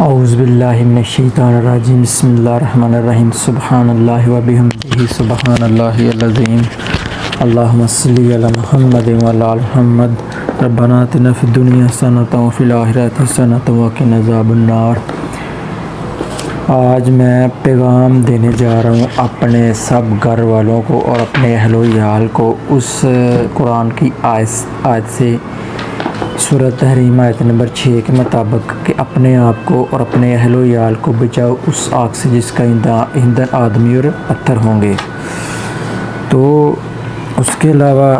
اعوذ باللہ من الشیطان الرجیم بسم اللہ الرحمن الرحیم سبحان اللہ و بحمدہ سبحان اللہ العظیم اللہم صلی علی محمد و علی آل محمد ربنا آتنا فی الدنیا حسنۃ و فی الآخرۃ حسنۃ وقنا عذاب النار۔ آج میں پیغام دینے جا رہا ہوں اپنے سب گھر والوں کو اور اپنے اہل و عیال کو اس قرآن کی آیت سے، سورۃ تحریم آیت نمبر 6 کے مطابق کہ اپنے آپ کو اور اپنے اہل و عیال کو بچاؤ اس آگ سے جس کا ایندھن آدمی اور پتھر ہوں گے۔ تو اس کے علاوہ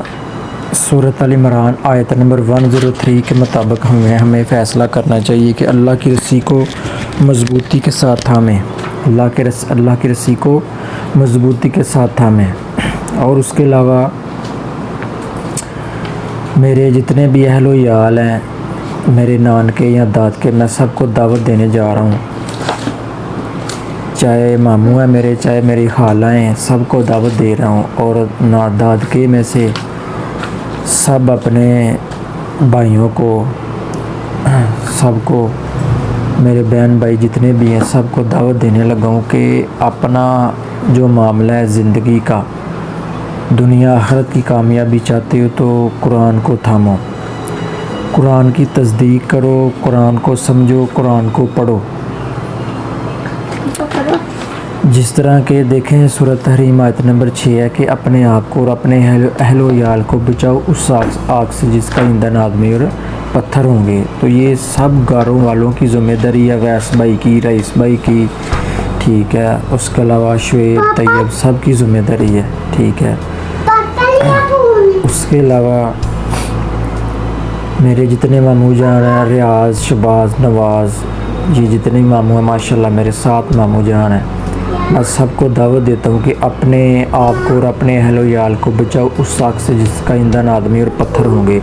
سورۃ ال عمران آیت نمبر 103 کے مطابق ہمیں فیصلہ کرنا چاہیے کہ اللہ کی رسی کو مضبوطی کے ساتھ تھامیں، اللہ کی رسی کو مضبوطی کے ساتھ تھامیں۔ اور اس کے علاوہ میرے جتنے بھی اہل و عیال ہیں، میرے نانکے یا دادکے، میں سب کو دعوت دینے جا رہا ہوں، چاہے ماموں ہیں میرے، چاہے میری خالہ ہیں، سب کو دعوت دے رہا ہوں۔ اور دادکے میں سے سب اپنے بھائیوں کو، سب کو، میرے بہن بھائی جتنے بھی ہیں سب کو دعوت دینے لگا ہوں کہ اپنا جو معاملہ ہے زندگی کا، دنیا آخرت کی کامیابی چاہتے ہو تو قرآن کو تھامو، قرآن کی تصدیق کرو، قرآن کو سمجھو، قرآن کو پڑھو۔ جس طرح کہ دیکھیں سورۃ تحریم آیت نمبر 6 ہے کہ اپنے آپ کو اور اپنے اہل و عیال کو بچاؤ اس آگ سے جس کا ایندھن آدمی اور پتھر ہوں گے۔ تو یہ سب گھروں والوں کی ذمہ داری ہے، ویس بھائی کی، رئیس بھائی کی، ٹھیک ہے، اس کے علاوہ شعیب، طیب، سب کی ذمہ داری ہے، ٹھیک ہے۔ اس کے علاوہ میرے جتنے ماموں جان ہیں، ریاض، شباز، نواز، یہ جتنے ماموں ہیں ماشاءاللہ میرے 7 ماموں جان ہیں، میں سب کو دعوت دیتا ہوں کہ اپنے آپ کو اور اپنے اہل و عیال کو بچاؤ اس آگ سے جس کا ایندھن آدمی اور پتھر ہوں گے،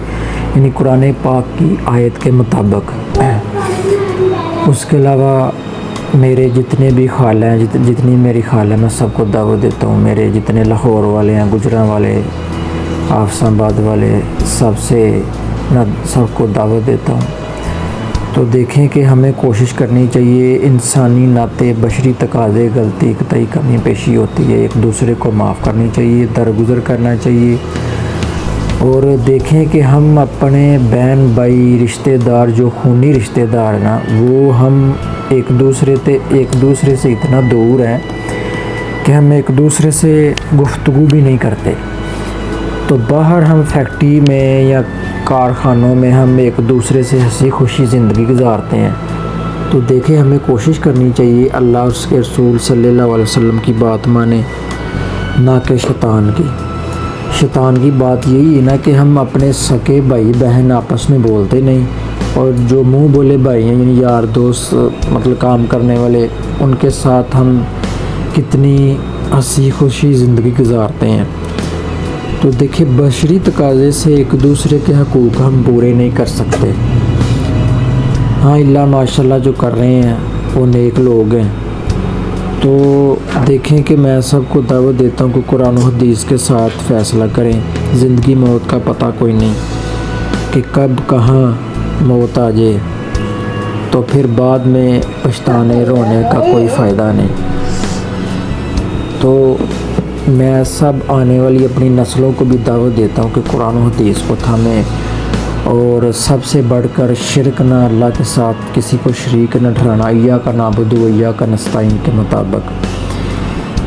یعنی قرآن پاک کی آیت کے مطابق۔ اس کے علاوہ میرے جتنے بھی خالہ ہیں، جتنی میری خالہ ہیں، میں سب کو دعوت دیتا ہوں، میرے جتنے لاہور والے ہیں، گجراں والے، آفس آباد والے، سب کو دعوت دیتا ہوں۔ تو دیکھیں کہ ہمیں کوشش کرنی چاہیے، انسانی ناطے، بشری تقاضے، غلطی، کوتاہی، کمی پیشی ہوتی ہے، ایک دوسرے کو معاف کرنی چاہیے، درگزر کرنا چاہیے۔ اور دیکھیں کہ ہم اپنے بہن بھائی، رشتہ دار، جو خونی رشتہ دار ہیں نا، وہ ہم ایک دوسرے سے اتنا دور ہیں کہ ہم ایک دوسرے سے گفتگو بھی نہیں کرتے۔ تو باہر ہم فیکٹری میں یا کارخانوں میں ہم ایک دوسرے سے ہنسی خوشی زندگی گزارتے ہیں۔ تو دیکھیں ہمیں کوشش کرنی چاہیے اللہ اور اس کے رسول صلی اللہ علیہ وسلم کی بات مانیں، نہ کہ شیطان کی بات یہی ہے نا کہ ہم اپنے سکے بھائی بہن آپس میں بولتے نہیں، اور جو منہ بولے بھائی ہیں یعنی یار دوست، مطلب کام کرنے والے، ان کے ساتھ ہم کتنی ہنسی خوشی زندگی گزارتے ہیں۔ تو دیکھیں بشری تقاضے سے ایک دوسرے کے حقوق ہم پورے نہیں کر سکتے۔ ہاں اللہ ماشاءاللہ جو کر رہے ہیں وہ نیک لوگ ہیں۔ تو دیکھیں کہ میں سب کو دعوت دیتا ہوں کہ قرآن و حدیث کے ساتھ فیصلہ کریں، زندگی موت کا پتہ کوئی نہیں کہ کب کہاں موت آ جائے، تو پھر بعد میں پچھتانے رونے کا کوئی فائدہ نہیں۔ تو میں سب آنے والی اپنی نسلوں کو بھی دعوت دیتا ہوں کہ قرآن و حدیث کو تھامیں، اور سب سے بڑھ کر شرک نہ، اللہ کے ساتھ کسی کو شریک نہ ٹھہرانا، ایاک نعبد و ایاک نستعین کے مطابق۔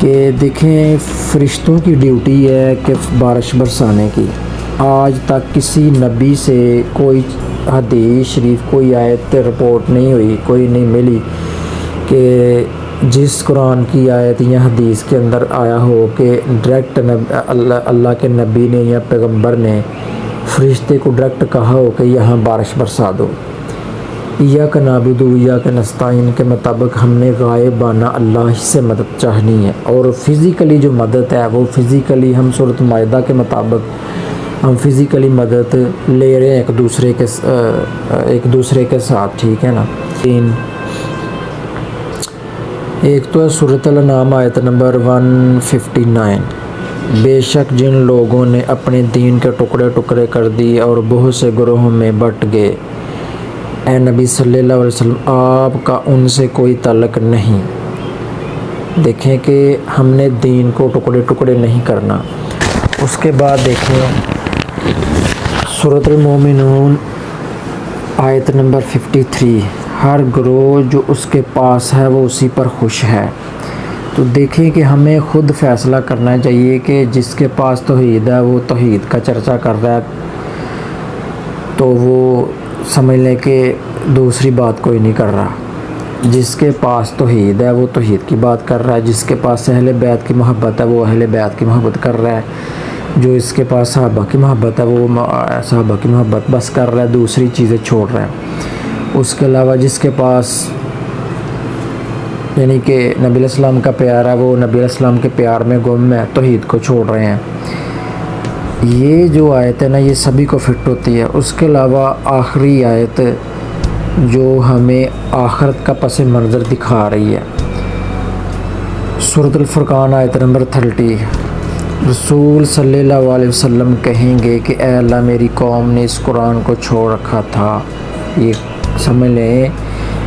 کہ دیکھیں فرشتوں کی ڈیوٹی ہے کہ بارش برسانے کی، آج تک کسی نبی سے کوئی حدیث شریف، کوئی آیت رپورٹ نہیں ہوئی، کوئی نہیں ملی کہ جس قرآن کی آیت یا حدیث کے اندر آیا ہو کہ ڈائریکٹ اللہ کے نبی نے یا پیغمبر نے فرشتے کو ڈائریکٹ کہا ہو کہ یہاں بارش برسا دو۔ ایاک نعبد و ایاک نستعین کے مطابق ہم نے غائبانہ اللہ سے مدد چاہنی ہے، اور فزیکلی جو مدد ہے وہ فزیکلی ہم سورۃ مائدہ کے مطابق ہم فزیکلی مدد لے رہے ہیں ایک دوسرے کے ساتھ، ٹھیک ہے نا۔ ایک تو ہے سورۃ الانعام آیت نمبر 159، بے شک جن لوگوں نے اپنے دین کے ٹکڑے ٹکڑے کر دی اور بہت سے گروہوں میں بٹ گئے، اے نبی صلی اللہ علیہ وسلم آپ کا ان سے کوئی تعلق نہیں۔ دیکھیں کہ ہم نے دین کو ٹکڑے ٹکڑے نہیں کرنا۔ اس کے بعد دیکھیں سورۃ المومنون آیت نمبر 53، ہر گروہ جو اس کے پاس ہے وہ اسی پر خوش ہے۔ تو دیکھیں کہ ہمیں خود فیصلہ کرنا چاہیے کہ جس کے پاس توحید ہے وہ توحید کا چرچا کر رہا ہے تو وہ سمجھ لیں کہ دوسری بات کوئی نہیں کر رہا۔ جس کے پاس توحید ہے وہ توحید کی بات کر رہا ہے، جس کے پاس اہل بیت کی محبت ہے وہ اہل بیت کی محبت کر رہا ہے، جو اس کے پاس صحابہ کی محبت ہے وہ صحابہ کی محبت بس کر رہا ہے، دوسری چیزیں چھوڑ رہا ہے۔ اس کے علاوہ جس کے پاس یعنی کہ نبی علیہ السلام کا پیار ہے وہ نبی علیہ السلام کے پیار میں گم ہے، توحید کو چھوڑ رہے ہیں۔ یہ جو آیت ہے نا یہ سبھی کو فٹ ہوتی ہے۔ اس کے علاوہ آخری آیت جو ہمیں آخرت کا پس منظر دکھا رہی ہے، سورۃ الفرقان آیت نمبر 30، رسول صلی اللہ علیہ وسلم کہیں گے کہ اے اللہ میری قوم نے اس قرآن کو چھوڑ رکھا تھا۔ یہ سمجھ لیں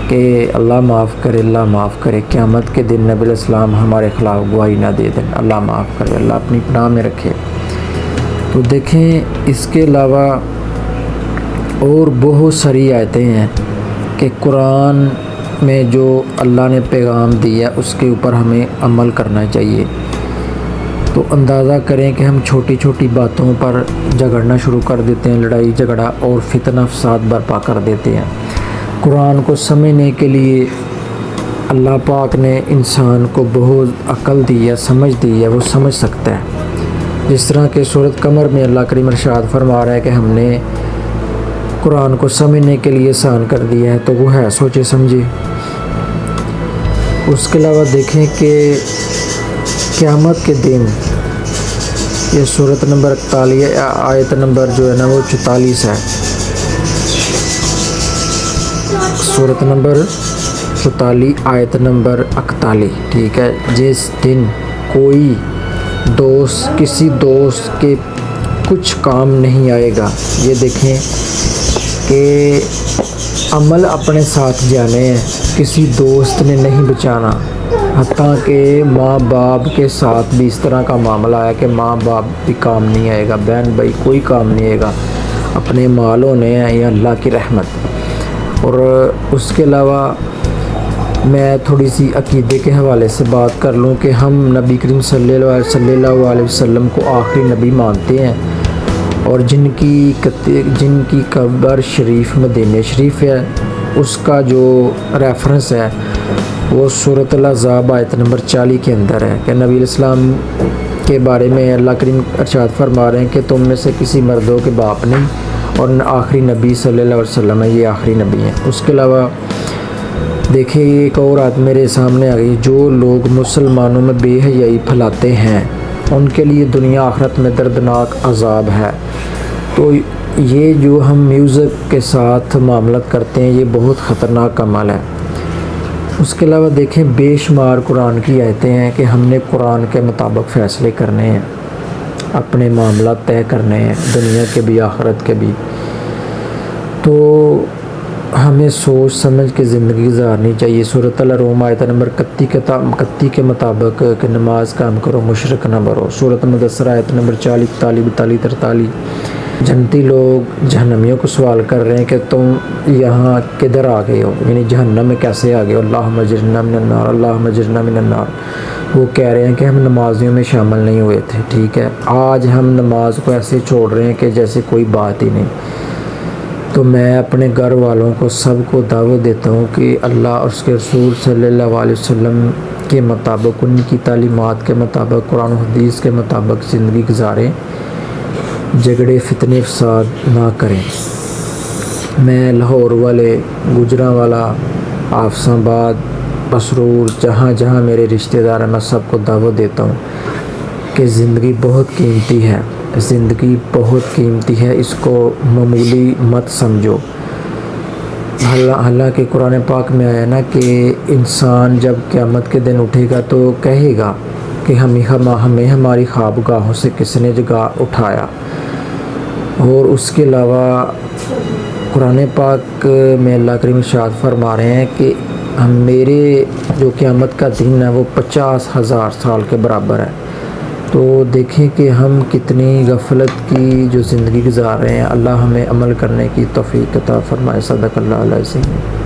کہ اللہ معاف کرے، اللہ معاف کرے، قیامت کے دن نبی علیہ السلام ہمارے خلاف گواہی نہ دے دیں، اللہ معاف کرے، اللہ اپنی پناہ میں رکھے۔ تو دیکھیں اس کے علاوہ اور بہت ساری آیتیں ہیں کہ قرآن میں جو اللہ نے پیغام دیا اس کے اوپر ہمیں عمل کرنا چاہیے۔ تو اندازہ کریں کہ ہم چھوٹی چھوٹی باتوں پر جھگڑنا شروع کر دیتے ہیں، لڑائی جھگڑا اور فتنہ فساد برپا کر دیتے ہیں۔ قرآن کو سمجھنے کے لیے اللہ پاک نے انسان کو بہت عقل دی ہے، سمجھ دی ہے، وہ سمجھ سکتا ہے۔ جس طرح کہ سورۃ قمر میں اللہ کریم ارشاد فرما رہا ہے کہ ہم نے قرآن کو سمجھنے کے لیے آسان کر دیا ہے، تو وہ ہے سوچے سمجھے۔ اس کے علاوہ دیکھیں کہ قیامت کے دن یہ سورۃ نمبر 41 آیت نمبر جو ہے نا وہ 44 ہے، سورۃ نمبر 44 آیت نمبر 41، ٹھیک ہے۔ جس دن کوئی دوست کسی دوست کے کچھ کام نہیں آئے گا۔ یہ دیکھیں کہ عمل اپنے ساتھ جانے ہیں، کسی دوست نے نہیں بچانا، حتیٰ کہ ماں باپ کے ساتھ بھی اس طرح کا معاملہ ہے کہ ماں باپ بھی کام نہیں آئے گا، بہن بھائی کوئی کام نہیں آئے گا، اپنے مال ہونے ہیں یا اللہ کی رحمت۔ اور اس کے علاوہ میں تھوڑی سی عقیدے کے حوالے سے بات کر لوں کہ ہم نبی کریم صلی اللہ علیہ وسلم کو آخری نبی مانتے ہیں، اور جن کی قبر شریف مدینہ شریف ہے اس کا جو ریفرنس ہے وہ سورۃ الاحزاب آیت نمبر 40 کے اندر ہے کہ نبی علیہ السلام کے بارے میں اللہ کریم ارشاد فرما رہے ہیں کہ تم میں سے کسی مردوں کے باپ نہیں، اور آخری نبی صلی اللہ علیہ وسلم ہے، یہ آخری نبی ہیں۔ اس کے علاوہ دیکھیں ایک اور آیت میرے سامنے آ گئی، جو لوگ مسلمانوں میں بے حیائی پھیلاتے ہیں ان کے لیے دنیا آخرت میں دردناک عذاب ہے۔ تو یہ جو ہم میوزک کے ساتھ معاملت کرتے ہیں یہ بہت خطرناک عمل ہے۔ اس کے علاوہ دیکھیں بے شمار قرآن کی آیتیں ہیں کہ ہم نے قرآن کے مطابق فیصلے کرنے ہیں، اپنے معاملات طے کرنے ہیں، دنیا کے بھی آخرت کے بھی۔ تو ہمیں سوچ سمجھ کے زندگی گزارنی چاہیے۔ سورۃ الروم آیت نمبر 31 کے مطابق کہ نماز قائم کرو، مشرک نہ بنو۔ سورۃ مدثر آیت نمبر 40 42 43 43، جنتی لوگ جہنمیوں کو سوال کر رہے ہیں کہ تم یہاں کدھر آ گئے ہو، یعنی جہنم میں کیسے آ گئے ہو، اللہم اجرنا من النار، اللہم اجرنا من النار۔ وہ کہہ رہے ہیں کہ ہم نمازیوں میں شامل نہیں ہوئے تھے، ٹھیک ہے، آج ہم نماز کو ایسے چھوڑ رہے ہیں کہ جیسے کوئی بات ہی نہیں۔ تو میں اپنے گھر والوں کو سب کو دعوت دیتا ہوں کہ اللہ اور اس کے رسول صلی اللہ علیہ وسلم کے مطابق، ان کی تعلیمات کے مطابق، قرآن و حدیث کے مطابق زندگی گزاریں، جھگڑے فتنے فساد نہ کریں۔ میں لاہور والے، گجرانوالا، حافظ آباد، مسرور، جہاں جہاں میرے رشتہ دار ہیں میں سب کو دعوت دیتا ہوں کہ زندگی بہت قیمتی ہے، زندگی بہت قیمتی ہے، اس کو معمولی مت سمجھو۔ حالانکہ قرآن پاک میں آیا نا کہ انسان جب قیامت کے دن اٹھے گا تو کہے گا کہ ہمیں ہماری خوابگاہوں سے کس نے جگہ اٹھایا۔ اور اس کے علاوہ قرآن پاک میں اللہ کریم ارشاد فرما رہے ہیں کہ میرے جو قیامت کا دن ہے وہ 50,000 سال کے برابر ہے۔ تو دیکھیں کہ ہم کتنی غفلت کی جو زندگی گزار رہے ہیں۔ اللہ ہمیں عمل کرنے کی توفیق عطا فرمائے۔ صدق اللہ العظیم۔